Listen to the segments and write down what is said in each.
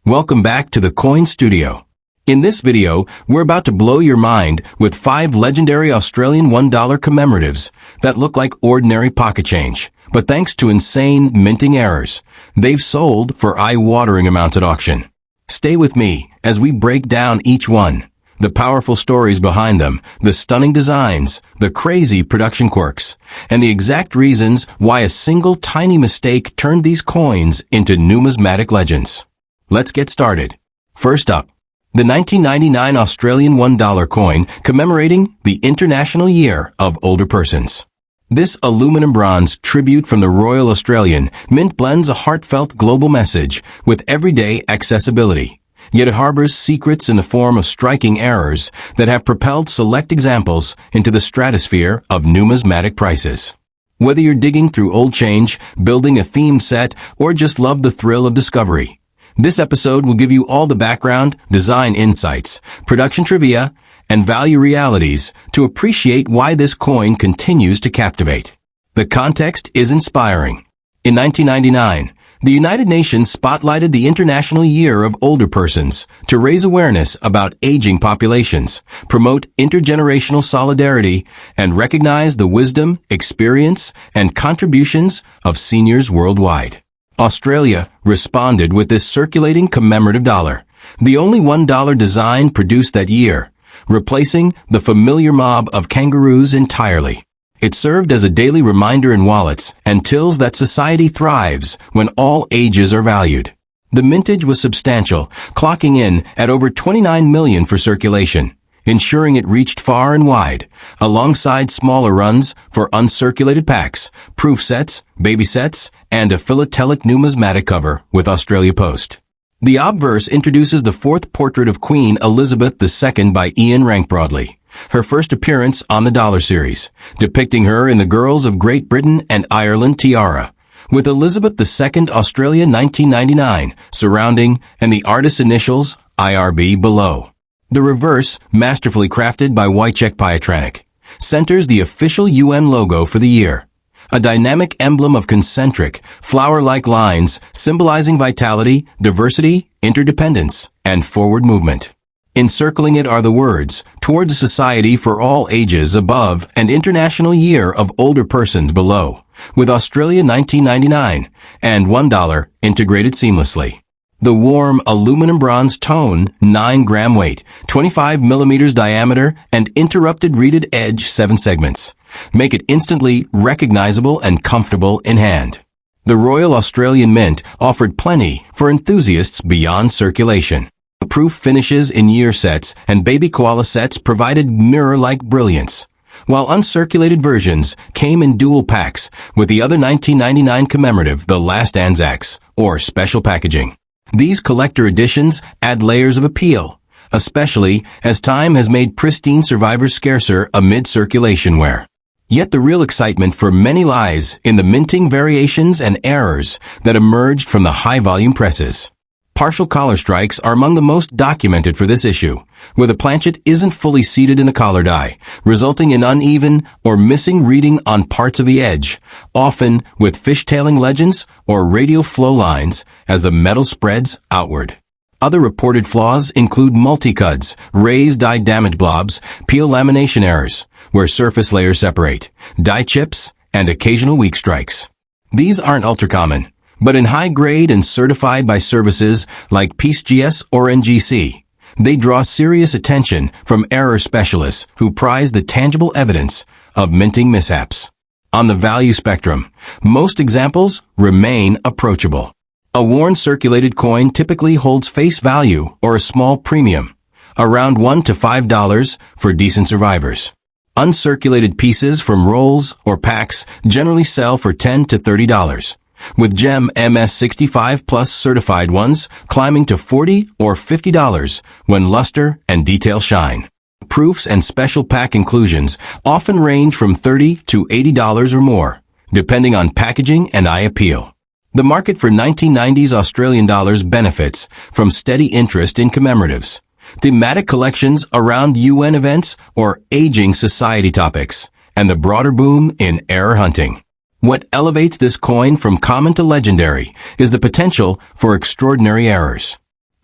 Welcome back to the Coin Studio. In this video, we're about to blow your mind with 5 legendary Australian $1 commemoratives that look like ordinary pocket change. But thanks to insane minting errors, they've sold for eye-watering amounts at auction. Stay with me as we break down each one. The powerful stories behind them, the stunning designs, the crazy production quirks, and the exact reasons why a single tiny mistake turned these coins into numismatic legends. Let's get started. First up, the 1999 Australian $1 coin commemorating the International Year of Older Persons. This aluminum bronze tribute from the Royal Australian Mint blends a heartfelt global message with everyday accessibility. Yet it harbors secrets in the form of striking errors that have propelled select examples into the stratosphere of numismatic prices. Whether you're digging through old change, building a themed set, or just love the thrill of discovery, this episode will give you all the background, design insights, production trivia, and value realities to appreciate why this coin continues to captivate. The context is inspiring. In 1999, the United Nations spotlighted the International Year of Older Persons to raise awareness about aging populations, promote intergenerational solidarity, and recognize the wisdom, experience, and contributions of seniors worldwide. Australia responded with this circulating commemorative dollar, the only $1 design produced that year, replacing the familiar mob of kangaroos entirely. It served as a daily reminder in wallets and tills that society thrives when all ages are valued. The mintage was substantial, clocking in at over 29 million for circulation, ensuring it reached far and wide, alongside smaller runs for uncirculated packs, proof sets, baby sets, and a philatelic numismatic cover with Australia Post. The obverse introduces the 4th portrait of Queen Elizabeth II by Ian Rank Broadley, her first appearance on the Dollar Series, depicting her in the Girls of Great Britain and Ireland tiara, with Elizabeth II Australia 1999 surrounding and the artist's initials IRB below. The reverse, masterfully crafted by Wojciech Pietranek, centers the official UN logo for the year, a dynamic emblem of concentric, flower-like lines symbolizing vitality, diversity, interdependence, and forward movement. Encircling it are the words, "Towards a society for all ages above and International Year of Older Persons below," with Australia 1999 and $1 integrated seamlessly. The warm aluminum bronze tone, 9-gram weight, 25 millimeters diameter, and interrupted reeded edge 7 segments make it instantly recognizable and comfortable in hand. The Royal Australian Mint offered plenty for enthusiasts beyond circulation. Proof finishes in year sets and baby koala sets provided mirror-like brilliance, while uncirculated versions came in dual packs with the other 1999 commemorative The Last Anzacs, or special packaging. These collector editions add layers of appeal, especially as time has made pristine survivors scarcer amid circulation wear. Yet the real excitement for many lies in the minting variations and errors that emerged from the high-volume presses. Partial collar strikes are among the most documented for this issue, where the planchet isn't fully seated in the collar die, resulting in uneven or missing reading on parts of the edge, often with fishtailing legends or radial flow lines as the metal spreads outward. Other reported flaws include multi-cuds, raised die damage blobs, peel lamination errors, where surface layers separate, die chips, and occasional weak strikes. These aren't ultra-common, but in high grade and certified by services like PeaceGS or NGC, they draw serious attention from error specialists who prize the tangible evidence of minting mishaps. On the value spectrum, most examples remain approachable. A worn circulated coin typically holds face value or a small premium, around $1 to $5 for decent survivors. Uncirculated pieces from rolls or packs generally sell for $10 to $30. With GEM MS65 Plus certified ones climbing to $40 or $50 when luster and detail shine. Proofs and special pack inclusions often range from $30 to $80 or more, depending on packaging and eye appeal. The market for 1990s Australian dollars benefits from steady interest in commemoratives, thematic collections around UN events or aging society topics, and the broader boom in error hunting. What elevates this coin from common to legendary is the potential for extraordinary errors.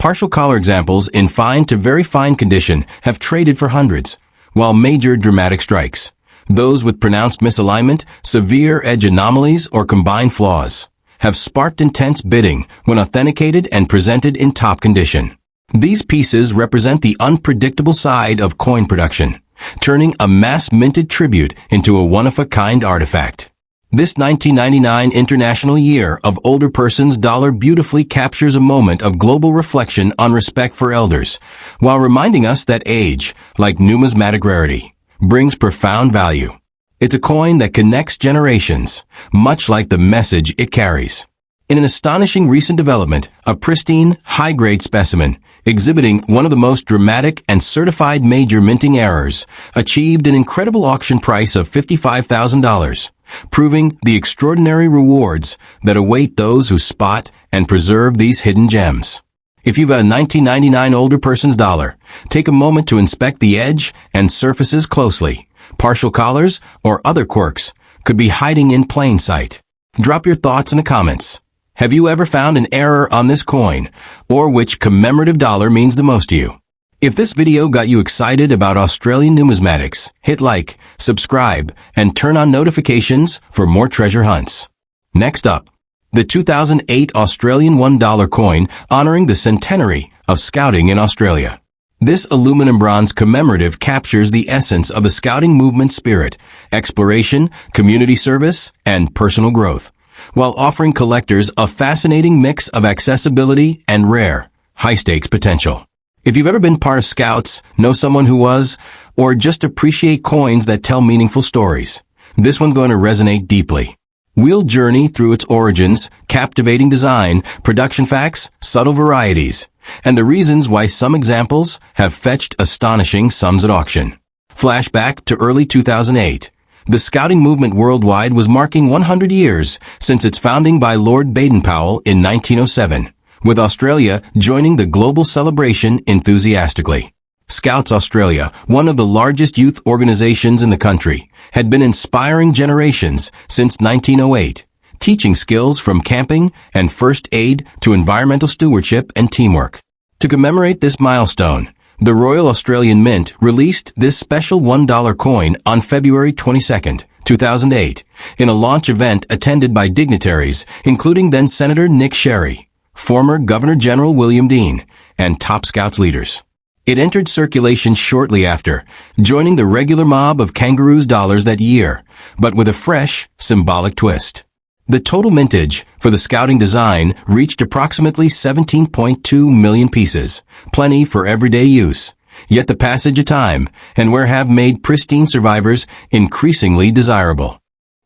Partial collar examples in fine to very fine condition have traded for hundreds, while major dramatic strikes, those with pronounced misalignment, severe edge anomalies, or combined flaws, have sparked intense bidding when authenticated and presented in top condition. These pieces represent the unpredictable side of coin production, turning a mass-minted tribute into a one-of-a-kind artifact. This 1999 International Year of Older Persons dollar beautifully captures a moment of global reflection on respect for elders, while reminding us that age, like numismatic rarity, brings profound value. It's a coin that connects generations, much like the message it carries. In an astonishing recent development, a pristine, high-grade specimen, exhibiting one of the most dramatic and certified major minting errors, achieved an incredible auction price of $55,000, proving the extraordinary rewards that await those who spot and preserve these hidden gems. If you've got a 1999 older person's dollar, take a moment to inspect the edge and surfaces closely. Partial collars or other quirks could be hiding in plain sight. Drop your thoughts in the comments. Have you ever found an error on this coin, or which commemorative dollar means the most to you? If this video got you excited about Australian numismatics, hit like, subscribe, and turn on notifications for more treasure hunts. Next up, the 2008 Australian $1 coin honoring the Centenary of Scouting in Australia. This aluminum bronze commemorative captures the essence of the scouting movement spirit, exploration, community service, and personal growth, while offering collectors a fascinating mix of accessibility and rare, high-stakes potential. If you've ever been part of Scouts, know someone who was, or just appreciate coins that tell meaningful stories, this one's going to resonate deeply. We'll journey through its origins, captivating design, production facts, subtle varieties, and the reasons why some examples have fetched astonishing sums at auction. Flashback to early 2008. The scouting movement worldwide was marking 100 years since its founding by Lord Baden-Powell in 1907, with Australia joining the global celebration enthusiastically. Scouts Australia, one of the largest youth organizations in the country, had been inspiring generations since 1908, teaching skills from camping and first aid to environmental stewardship and teamwork. To commemorate this milestone, the Royal Australian Mint released this special $1 coin on February 22, 2008, in a launch event attended by dignitaries including then-Senator Nick Sherry, former Governor-General William Dean, and top Scouts leaders. It entered circulation shortly after, joining the regular mob of Kangaroos dollars that year, but with a fresh, symbolic twist. The total mintage for the scouting design reached approximately 17.2 million pieces, plenty for everyday use, yet the passage of time and wear have made pristine survivors increasingly desirable.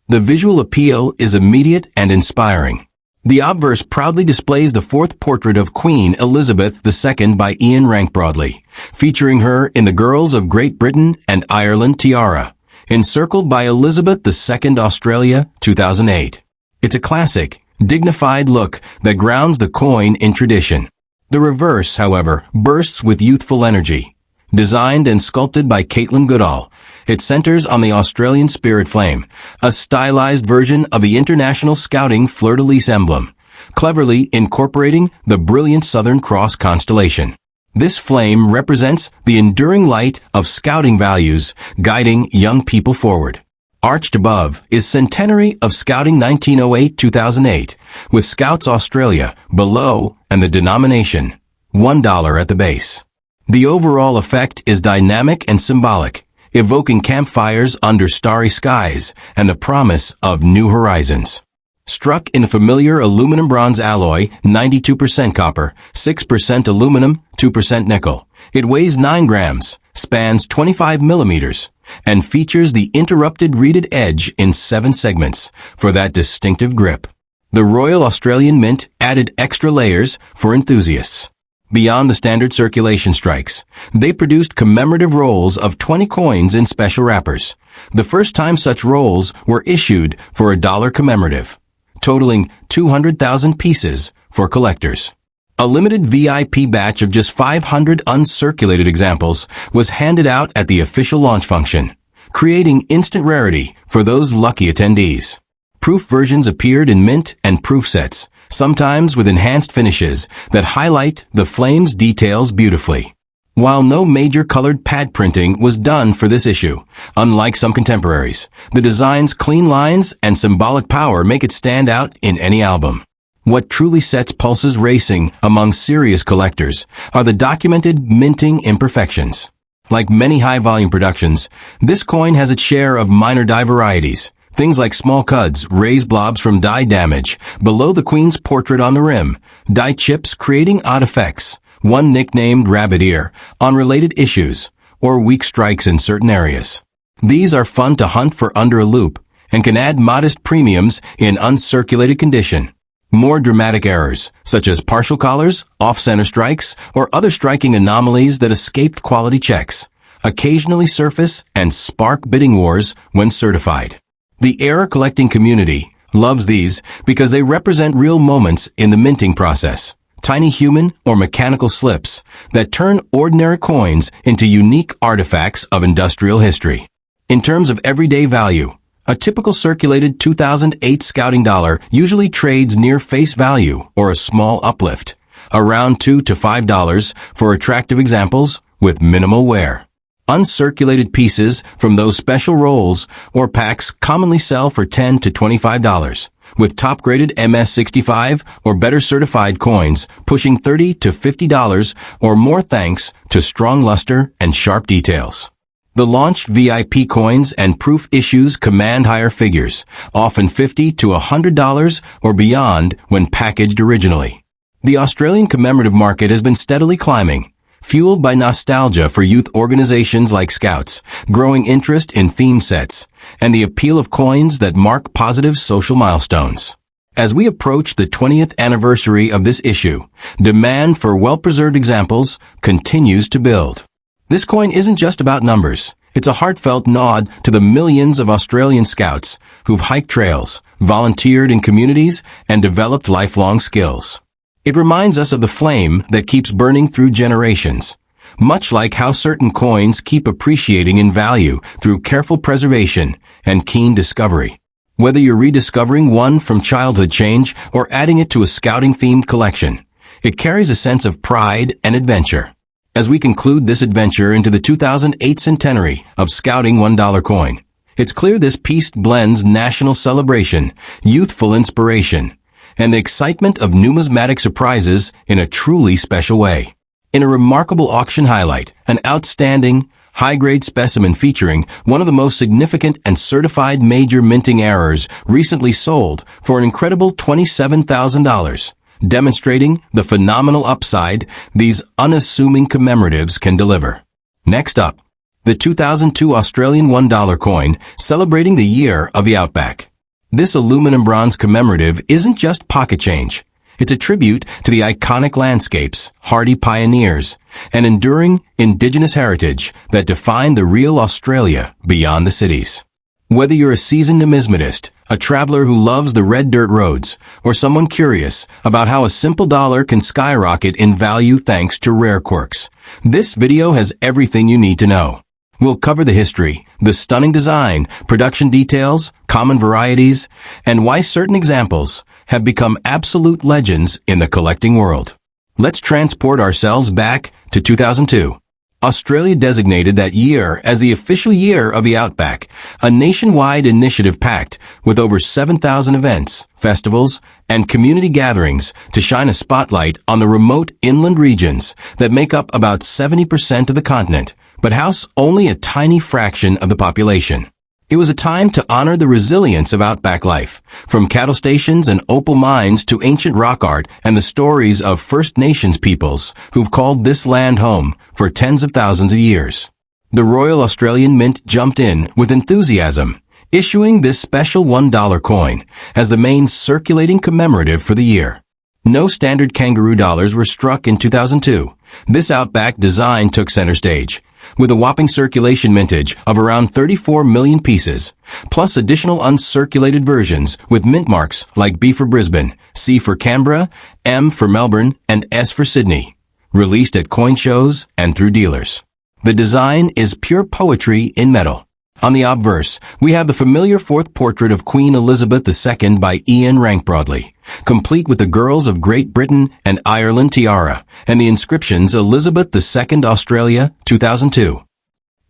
The visual appeal is immediate and inspiring. The obverse proudly displays the fourth portrait of Queen Elizabeth II by Ian Rank Broadley, featuring her in the Girls of Great Britain and Ireland tiara, encircled by Elizabeth II Australia 2008. It's a classic, dignified look that grounds the coin in tradition. The reverse, however, bursts with youthful energy. Designed and sculpted by Caitlin Goodall, it centers on the Australian spirit flame, a stylized version of the International Scouting Fleur-de-Lis emblem, cleverly incorporating the brilliant Southern Cross constellation. This flame represents the enduring light of scouting values guiding young people forward. Arched above is Centenary of Scouting 1908-2008, with Scouts Australia below and the denomination, $1 at the base. The overall effect is dynamic and symbolic, evoking campfires under starry skies and the promise of new horizons. Struck in a familiar aluminum bronze alloy, 92% copper, 6% aluminum, 2% nickel. It weighs 9 grams, spans 25 millimeters, and features the interrupted reeded edge in 7 segments for that distinctive grip. The Royal Australian Mint added extra layers for enthusiasts. Beyond the standard circulation strikes, they produced commemorative rolls of 20 coins in special wrappers. The first time such rolls were issued for a $1 commemorative, totaling 200,000 pieces for collectors. A limited VIP batch of just 500 uncirculated examples was handed out at the official launch function, creating instant rarity for those lucky attendees. Proof versions appeared in mint and proof sets, sometimes with enhanced finishes that highlight the flame's details beautifully. While no major colored pad printing was done for this issue, unlike some contemporaries, the design's clean lines and symbolic power make it stand out in any album. What truly sets pulses racing among serious collectors are the documented minting imperfections. Like many high-volume productions, this coin has its share of minor die varieties, things like small cuds, raised blobs from die damage, below the Queen's portrait on the rim, die chips creating odd effects, one nicknamed rabbit ear, on related issues, or weak strikes in certain areas. These are fun to hunt for under a loop, and can add modest premiums in uncirculated condition. More dramatic errors, such as partial collars, off-center strikes, or other striking anomalies that escaped quality checks, occasionally surface and spark bidding wars when certified. The error collecting community loves these because they represent real moments in the minting process. Tiny human or mechanical slips that turn ordinary coins into unique artifacts of industrial history. In terms of everyday value, a typical circulated 2008 Scouting dollar usually trades near face value or a small uplift, around $2 to $5 for attractive examples with minimal wear. Uncirculated pieces from those special rolls or packs commonly sell for $10 to $25, with top-graded MS65 or better certified coins pushing $30 to $50 or more thanks to strong luster and sharp details. The launch VIP coins and proof issues command higher figures, often $50 to $100 or beyond when packaged originally. The Australian commemorative market has been steadily climbing, fueled by nostalgia for youth organizations like Scouts, growing interest in theme sets, and the appeal of coins that mark positive social milestones. As we approach the 20th anniversary of this issue, demand for well-preserved examples continues to build. This coin isn't just about numbers. It's a heartfelt nod to the millions of Australian Scouts who've hiked trails, volunteered in communities, and developed lifelong skills. It reminds us of the flame that keeps burning through generations, much like how certain coins keep appreciating in value through careful preservation and keen discovery. Whether you're rediscovering one from childhood change or adding it to a Scouting-themed collection, it carries a sense of pride and adventure. As we conclude this adventure into the 2008 Centenary of Scouting $1 coin, it's clear this piece blends national celebration, youthful inspiration, and the excitement of numismatic surprises in a truly special way. In a remarkable auction highlight, an outstanding, high-grade specimen featuring one of the most significant and certified major minting errors recently sold for an incredible $27,000, demonstrating the phenomenal upside these unassuming commemoratives can deliver. Next up, the 2002 Australian $1 coin celebrating the year of the Outback. This aluminum bronze commemorative isn't just pocket change. It's a tribute to the iconic landscapes, hardy pioneers, and enduring indigenous heritage that define the real Australia beyond the cities. Whether you're a seasoned numismatist, a traveler who loves the red dirt roads, or someone curious about how a simple dollar can skyrocket in value thanks to rare quirks, this video has everything you need to know. We'll cover the history, the stunning design, production details, common varieties, and why certain examples have become absolute legends in the collecting world. Let's transport ourselves back to 2002. Australia designated that year as the official year of the Outback, a nationwide initiative packed with over 7,000 events, festivals, and community gatherings to shine a spotlight on the remote inland regions that make up about 70% of the continent, but house only a tiny fraction of the population. It was a time to honor the resilience of Outback life, from cattle stations and opal mines to ancient rock art and the stories of First Nations peoples who've called this land home for tens of thousands of years. The Royal Australian Mint jumped in with enthusiasm, issuing this special $1 coin as the main circulating commemorative for the year. No standard kangaroo dollars were struck in 2002. This Outback design took center stage, with a whopping circulation mintage of around 34 million pieces, plus additional uncirculated versions with mint marks like B for Brisbane, C for Canberra, M for Melbourne, and S for Sydney, released at coin shows and through dealers. The design is pure poetry in metal. On the obverse, we have the familiar fourth portrait of Queen Elizabeth II by Ian Rank Broadley, complete with the girls of Great Britain and Ireland tiara, and the inscriptions Elizabeth II Australia, 2002.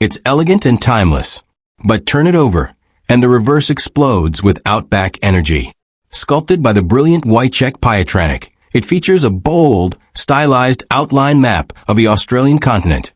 It's elegant and timeless. But turn it over, and the reverse explodes with Outback energy. Sculpted by the brilliant Wojciech Pietranek, it features a bold, stylized outline map of the Australian continent,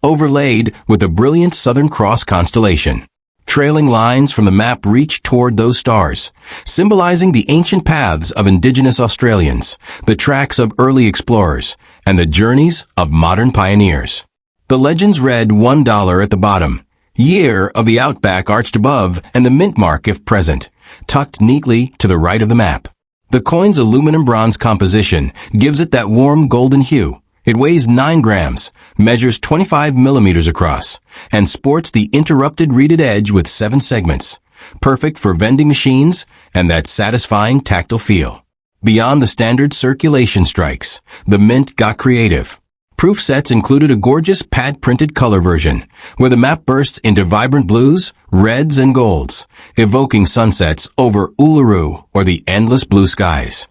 overlaid with a brilliant Southern Cross constellation. Trailing lines from the map reach toward those stars, symbolizing the ancient paths of indigenous Australians, the tracks of early explorers, and the journeys of modern pioneers. The legends read $1 at the bottom, year of the Outback arched above, and the mint mark if present, tucked neatly to the right of the map. The coin's aluminum bronze composition gives it that warm golden hue. It weighs 9 grams, measures 25 millimeters across, and sports the interrupted reeded edge with 7 segments, perfect for vending machines and that satisfying tactile feel. Beyond the standard circulation strikes, the mint got creative. Proof sets included a gorgeous pad-printed color version, where the map bursts into vibrant blues, reds, and golds, evoking sunsets over Uluru or the endless blue skies.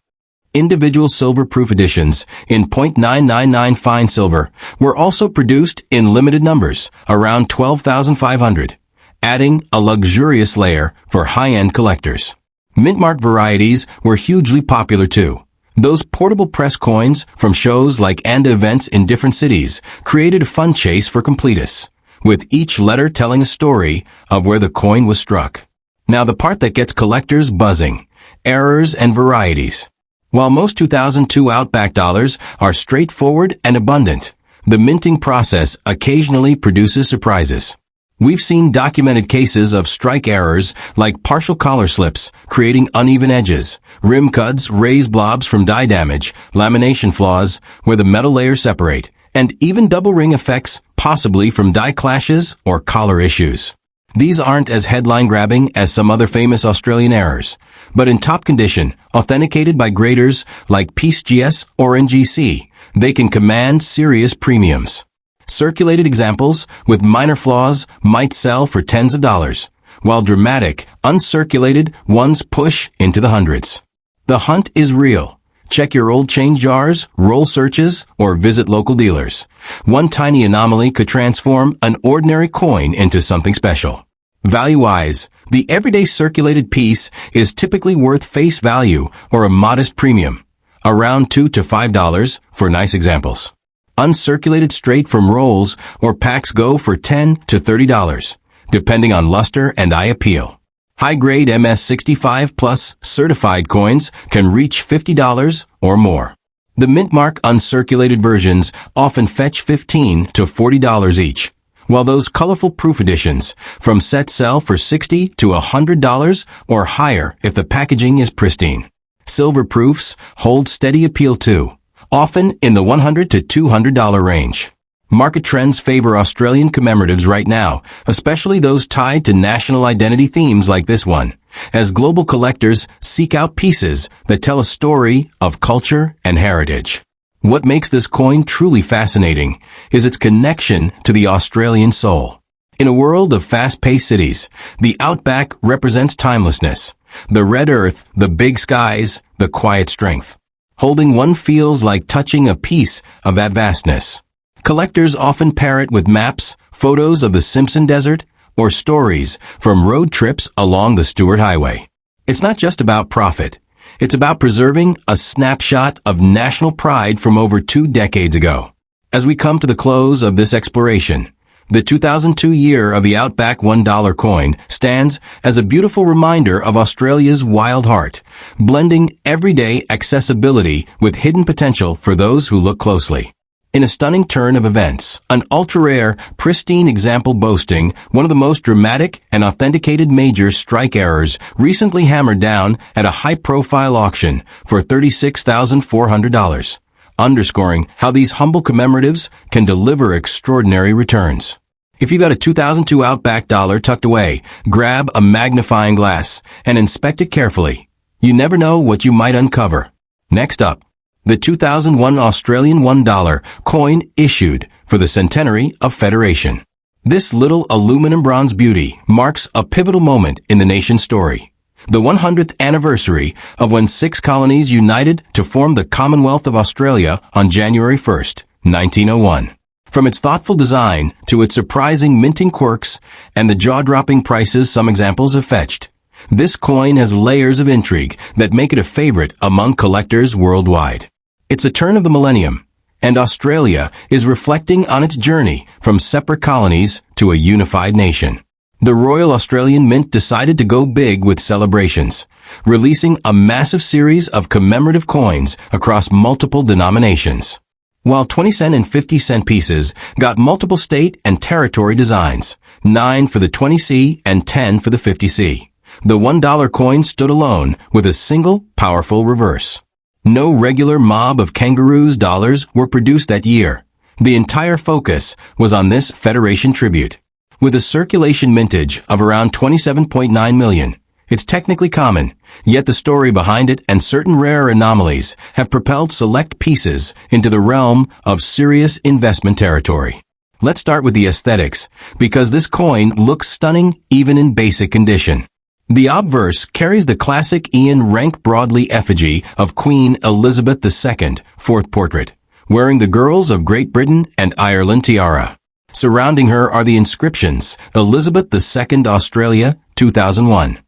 Individual silver-proof editions in .999 fine silver were also produced in limited numbers, around 12,500, adding a luxurious layer for high-end collectors. Mint-mark varieties were hugely popular too. Those portable press coins from shows like and events in different cities created a fun chase for completists, with each letter telling a story of where the coin was struck. Now the part that gets collectors buzzing: errors and varieties. While most 2002 Outback dollars are straightforward and abundant, the minting process occasionally produces surprises. We've seen documented cases of strike errors like partial collar slips, creating uneven edges, rim cuts, raised blobs from dye damage, lamination flaws where the metal layers separate, and even double ring effects, possibly from dye clashes or collar issues. These aren't as headline-grabbing as some other famous Australian errors, but in top condition, authenticated by graders like PeaceGS or NGC, they can command serious premiums. Circulated examples with minor flaws might sell for tens of dollars, while dramatic, uncirculated ones push into the hundreds. The hunt is real. Check your old change jars, roll searches, or visit local dealers. One tiny anomaly could transform an ordinary coin into something special. Value-wise, the everyday circulated piece is typically worth face value or a modest premium, around $2 to $5 for nice examples. Uncirculated straight from rolls or packs go for $10 to $30, depending on luster and eye appeal. High-grade MS65 plus certified coins can reach $50 or more. The mint-mark uncirculated versions often fetch $15 to $40 each, while those colorful proof editions from set sell for $60 to $100 or higher if the packaging is pristine. Silver proofs hold steady appeal too, often in the $100 to $200 range. Market trends favor Australian commemoratives right now, especially those tied to national identity themes like this one, as global collectors seek out pieces that tell a story of culture and heritage. What makes this coin truly fascinating is its connection to the Australian soul. In a world of fast-paced cities, the Outback represents timelessness, the red earth, the big skies, the quiet strength. Holding one feels like touching a piece of that vastness. Collectors often pair it with maps, photos of the Simpson Desert, or stories from road trips along the Stuart Highway. It's not just about profit. It's about preserving a snapshot of national pride from over 2 decades ago. As we come to the close of this exploration, the 2002 year of the Outback $1 coin stands as a beautiful reminder of Australia's wild heart, blending everyday accessibility with hidden potential for those who look closely. In a stunning turn of events, an ultra-rare, pristine example boasting one of the most dramatic and authenticated major strike errors recently hammered down at a high-profile auction for $36,400. Underscoring how these humble commemoratives can deliver extraordinary returns. If you got a 2002 Outback dollar tucked away, grab a magnifying glass and inspect it carefully. You never know what you might uncover. Next up, the 2001 Australian $1 coin issued for the Centenary of Federation. This little aluminum bronze beauty marks a pivotal moment in the nation's story. the 100th anniversary of when 6 colonies united to form the Commonwealth of Australia on January 1st, 1901. From its thoughtful design to its surprising minting quirks and the jaw-dropping prices some examples have fetched, this coin has layers of intrigue that make it a favorite among collectors worldwide. It's a turn of the millennium, and Australia is reflecting on its journey from separate colonies to a unified nation. The Royal Australian Mint decided to go big with celebrations, releasing a massive series of commemorative coins across multiple denominations. While 20-cent and 50-cent pieces got multiple state and territory designs, 9 for the 20C and 10 for the 50C, the $1 coin stood alone with a single, powerful reverse. No regular mob of kangaroos dollars were produced that year. The entire focus was on this Federation tribute. With a circulation mintage of around 27.9 million, it's technically common, yet the story behind it and certain rare anomalies have propelled select pieces into the realm of serious investment territory. Let's start with the aesthetics, because this coin looks stunning even in basic condition. The obverse carries the classic Ian Rank Broadley effigy of Queen Elizabeth II, fourth portrait, wearing the Girls of Great Britain and Ireland tiara. Surrounding her are the inscriptions, Elizabeth II Australia, 2001.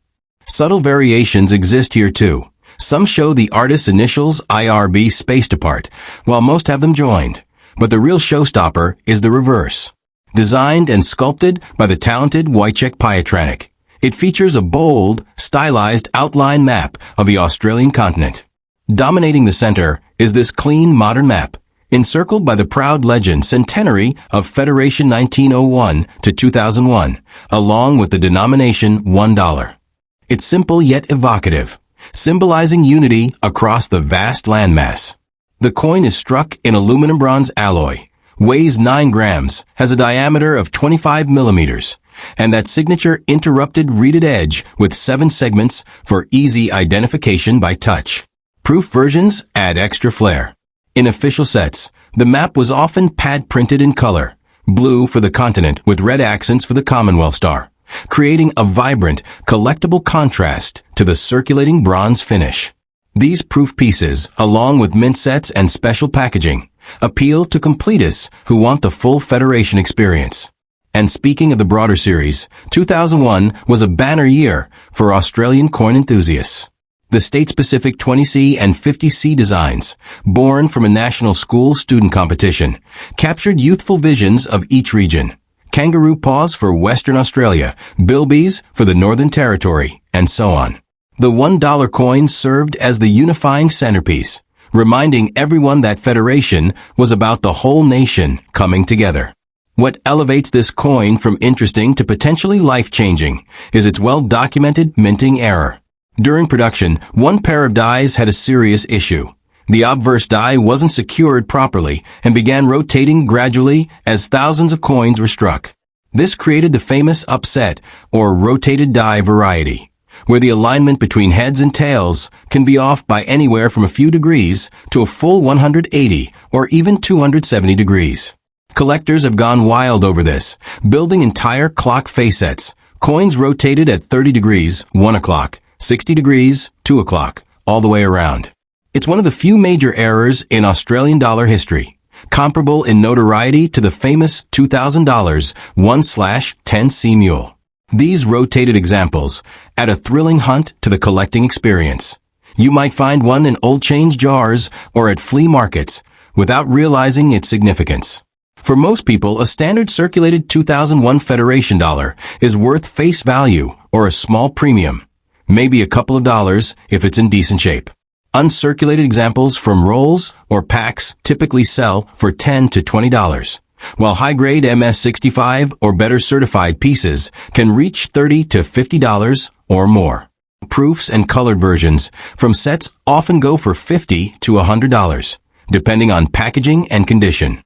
Subtle variations exist here too. Some show the artist's initials IRB spaced apart, while most have them joined. But the real showstopper is the reverse. Designed and sculpted by the talented Wojciech Pietranek, it features a bold, stylized outline map of the Australian continent. Dominating the center is this clean, modern map, encircled by the proud legend Centenary of Federation 1901 to 2001, along with the denomination $1. It's simple yet evocative, symbolizing unity across the vast landmass. The coin is struck in aluminum bronze alloy, weighs 9 grams, has a diameter of 25 millimeters, and that signature interrupted reeded edge with 7 segments for easy identification by touch. Proof versions add extra flair. In official sets, the map was often pad-printed in color, blue for the continent with red accents for the Commonwealth star, creating a vibrant, collectible contrast to the circulating bronze finish. These proof pieces, along with mint sets and special packaging, appeal to completists who want the full Federation experience. And speaking of the broader series, 2001 was a banner year for Australian coin enthusiasts. The state-specific 20C and 50C designs, born from a national school student competition, captured youthful visions of each region. Kangaroo paws for Western Australia, bilbies for the Northern Territory, and so on. The $1 coin served as the unifying centerpiece, reminding everyone that Federation was about the whole nation coming together. What elevates this coin from interesting to potentially life-changing is its well-documented minting error. During production, one pair of dies had a serious issue. The obverse die wasn't secured properly and began rotating gradually as thousands of coins were struck. This created the famous upset or rotated die variety, where the alignment between heads and tails can be off by anywhere from a few degrees to a full 180 or even 270 degrees. Collectors have gone wild over this, building entire clock face sets, coins rotated at 30 degrees, 1 o'clock, 60 degrees, 2 o'clock, all the way around. It's one of the few major errors in Australian dollar history, comparable in notoriety to the famous $2,000 1/10C mule. These rotated examples add a thrilling hunt to the collecting experience. You might find one in old change jars or at flea markets without realizing its significance. For most people, a standard circulated 2001 Federation dollar is worth face value or a small premium, maybe a couple of dollars if it's in decent shape. Uncirculated examples from rolls or packs typically sell for $10 to $20, while high-grade MS-65 or better certified pieces can reach $30 to $50 or more. Proofs and colored versions from sets often go for $50 to $100, depending on packaging and condition.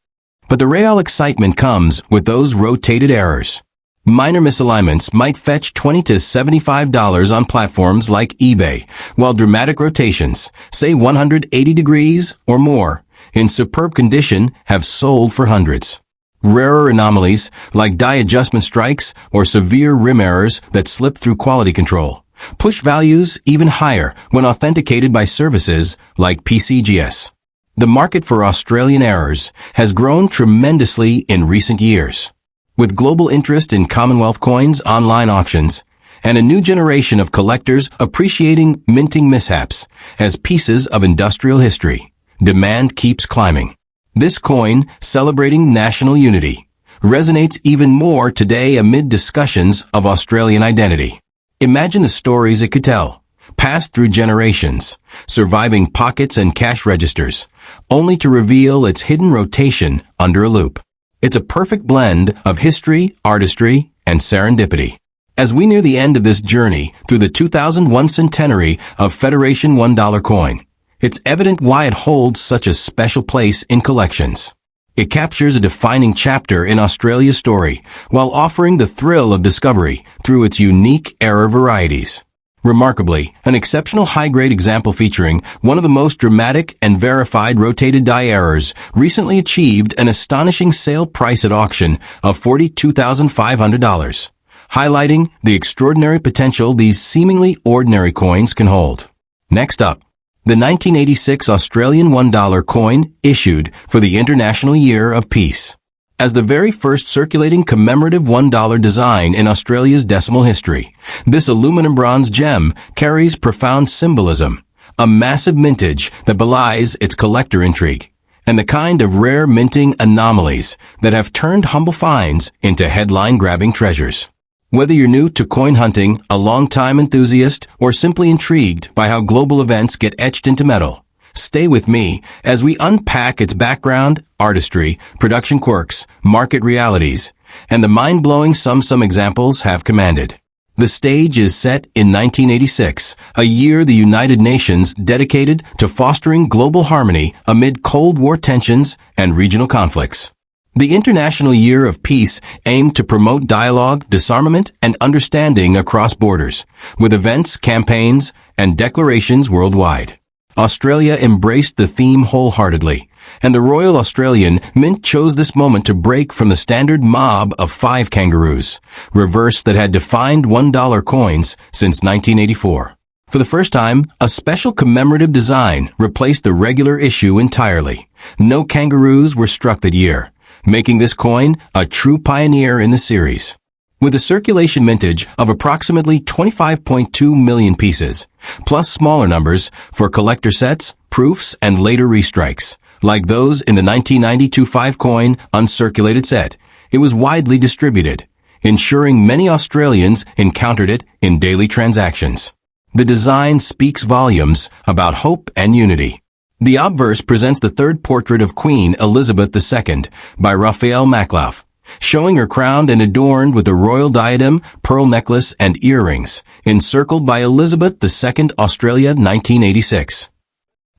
But the real excitement comes with those rotated errors. Minor misalignments might fetch $20 to $75 on platforms like eBay, while dramatic rotations, say 180 degrees or more, in superb condition have sold for hundreds. Rarer anomalies, like die adjustment strikes or severe rim errors that slip through quality control, push values even higher when authenticated by services like PCGS. The market for Australian errors has grown tremendously in recent years. With global interest in Commonwealth coins online auctions, and a new generation of collectors appreciating minting mishaps as pieces of industrial history, demand keeps climbing. This coin, celebrating national unity, resonates even more today amid discussions of Australian identity. Imagine the stories it could tell, passed through generations, surviving pockets and cash registers, only to reveal its hidden rotation under a loupe. It's a perfect blend of history, artistry, and serendipity. As we near the end of this journey through the 2001 Centenary of Federation $1 coin, it's evident why it holds such a special place in collections. It captures a defining chapter in Australia's story while offering the thrill of discovery through its unique error varieties. Remarkably, an exceptional high-grade example featuring one of the most dramatic and verified rotated die errors recently achieved an astonishing sale price at auction of $42,500, highlighting the extraordinary potential these seemingly ordinary coins can hold. Next up, the 1986 Australian $1 coin issued for the International Year of Peace. As the very first circulating commemorative $1 design in Australia's decimal history, this aluminum bronze gem carries profound symbolism, a massive mintage that belies its collector intrigue, and the kind of rare minting anomalies that have turned humble finds into headline-grabbing treasures. Whether you're new to coin hunting, a long-time enthusiast, or simply intrigued by how global events get etched into metal, stay with me as we unpack its background, artistry, production quirks, market realities, and the mind-blowing sum some examples have commanded. The stage is set in 1986, a year the United Nations dedicated to fostering global harmony amid Cold War tensions and regional conflicts. The International Year of Peace aimed to promote dialogue, disarmament, and understanding across borders, with events, campaigns, and declarations worldwide. Australia embraced the theme wholeheartedly, and the Royal Australian Mint chose this moment to break from the standard mob of 5 kangaroos, reverse that had defined $1 coins since 1984. For the first time, a special commemorative design replaced the regular issue entirely. No kangaroos were struck that year, making this coin a true pioneer in the series. With a circulation mintage of approximately 25.2 million pieces, plus smaller numbers for collector sets, proofs, and later restrikes, like those in the 1992 5-coin uncirculated set, it was widely distributed, ensuring many Australians encountered it in daily transactions. The design speaks volumes about hope and unity. The obverse presents the third portrait of Queen Elizabeth II by Raphael Maclaf, showing her crowned and adorned with a royal diadem, pearl necklace, and earrings, encircled by Elizabeth II Australia 1986.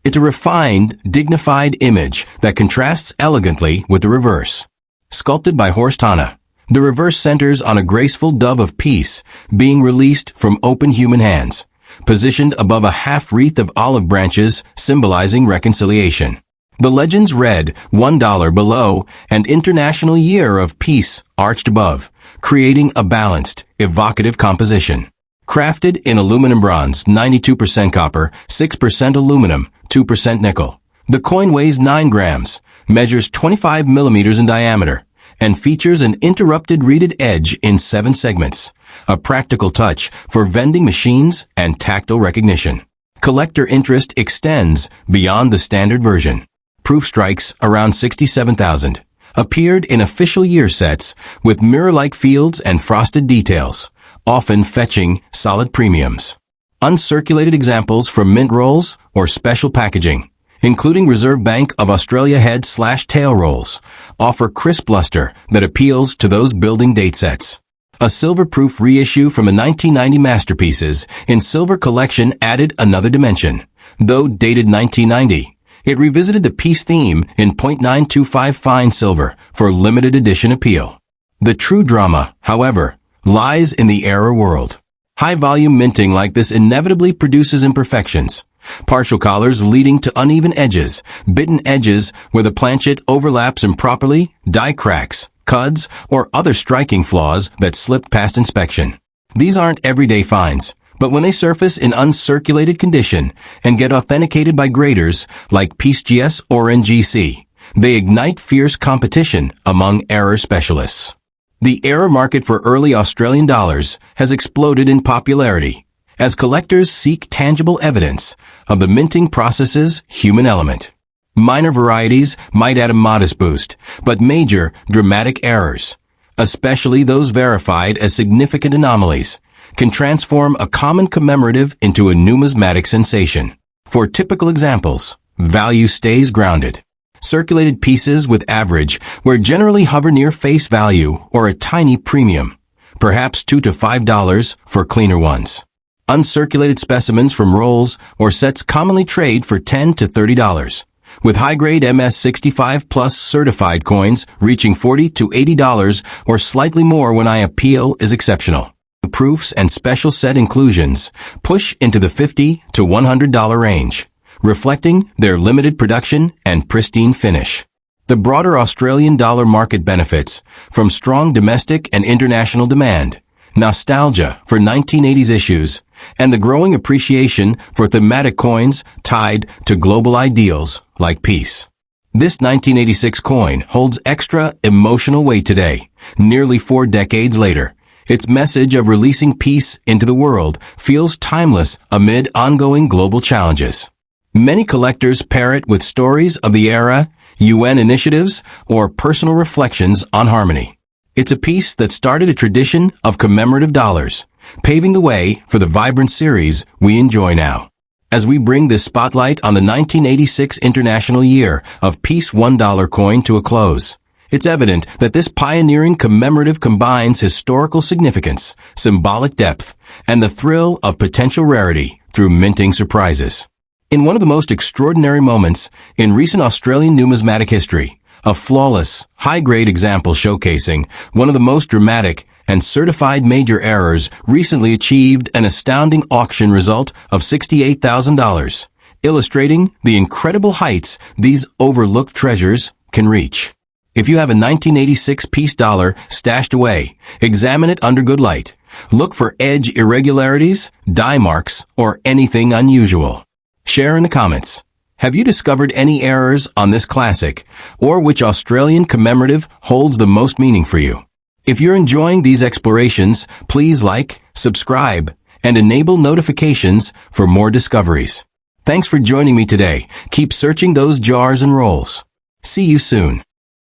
It's a refined, dignified image that contrasts elegantly with the reverse. Sculpted by Horst Hanna, the reverse centers on a graceful dove of peace being released from open human hands, positioned above a half-wreath of olive branches symbolizing reconciliation. The legends read $1 below and International Year of Peace arched above, creating a balanced, evocative composition. Crafted in aluminum bronze, 92% copper, 6% aluminum, 2% nickel. The coin weighs 9 grams, measures 25 millimeters in diameter, and features an interrupted reeded edge in 7 segments, a practical touch for vending machines and tactile recognition. Collector interest extends beyond the standard version. Proof strikes around 67,000, appeared in official year sets with mirror-like fields and frosted details, often fetching solid premiums. Uncirculated examples from mint rolls or special packaging, including Reserve Bank of Australia head/tail rolls, offer crisp luster that appeals to those building date sets. A silver-proof reissue from the 1990 Masterpieces in Silver collection added another dimension, though dated 1990. It revisited the peace theme in .925 fine silver for limited edition appeal. The true drama, however, lies in the error world. High-volume minting like this inevitably produces imperfections. Partial collars leading to uneven edges, bitten edges where the planchet overlaps improperly, die cracks, cuds, or other striking flaws that slip past inspection. These aren't everyday finds, But when they surface in uncirculated condition and get authenticated by graders like PeaceGS or NGC, they ignite fierce competition among error specialists. The error market for early Australian dollars has exploded in popularity as collectors seek tangible evidence of the minting process's human element. Minor varieties might add a modest boost, but major, dramatic errors, especially those verified as significant anomalies, can transform a common commemorative into a numismatic sensation. For typical examples, value stays grounded. Circulated pieces with average where generally hover near face value or a tiny premium, perhaps $2 to $5 for cleaner ones. Uncirculated specimens from rolls or sets commonly trade for $10 to $30, with high-grade MS65 plus certified coins reaching $40 to $80 or slightly more when IPO is exceptional. Proofs and special set inclusions push into the $50 to $100 range, reflecting their limited production and pristine finish. The broader Australian dollar market benefits from strong domestic and international demand, nostalgia for 1980s issues, and the growing appreciation for thematic coins tied to global ideals like peace. This 1986 coin holds extra emotional weight today, nearly 4 decades later. Its message of releasing peace into the world feels timeless amid ongoing global challenges. Many collectors pair it with stories of the era, UN initiatives, or personal reflections on harmony. It's a piece that started a tradition of commemorative dollars, paving the way for the vibrant series we enjoy now. As we bring this spotlight on the 1986 International Year of Peace $1 coin to a close, it's evident that this pioneering commemorative combines historical significance, symbolic depth, and the thrill of potential rarity through minting surprises. In one of the most extraordinary moments in recent Australian numismatic history, a flawless, high-grade example showcasing one of the most dramatic and certified major errors recently achieved an astounding auction result of $68,000, illustrating the incredible heights these overlooked treasures can reach. If you have a 1986 peace dollar stashed away, examine it under good light. Look for edge irregularities, die marks, or anything unusual. Share in the comments. Have you discovered any errors on this classic, or which Australian commemorative holds the most meaning for you? If you're enjoying these explorations, please like, subscribe, and enable notifications for more discoveries. Thanks for joining me today. Keep searching those jars and rolls. See you soon.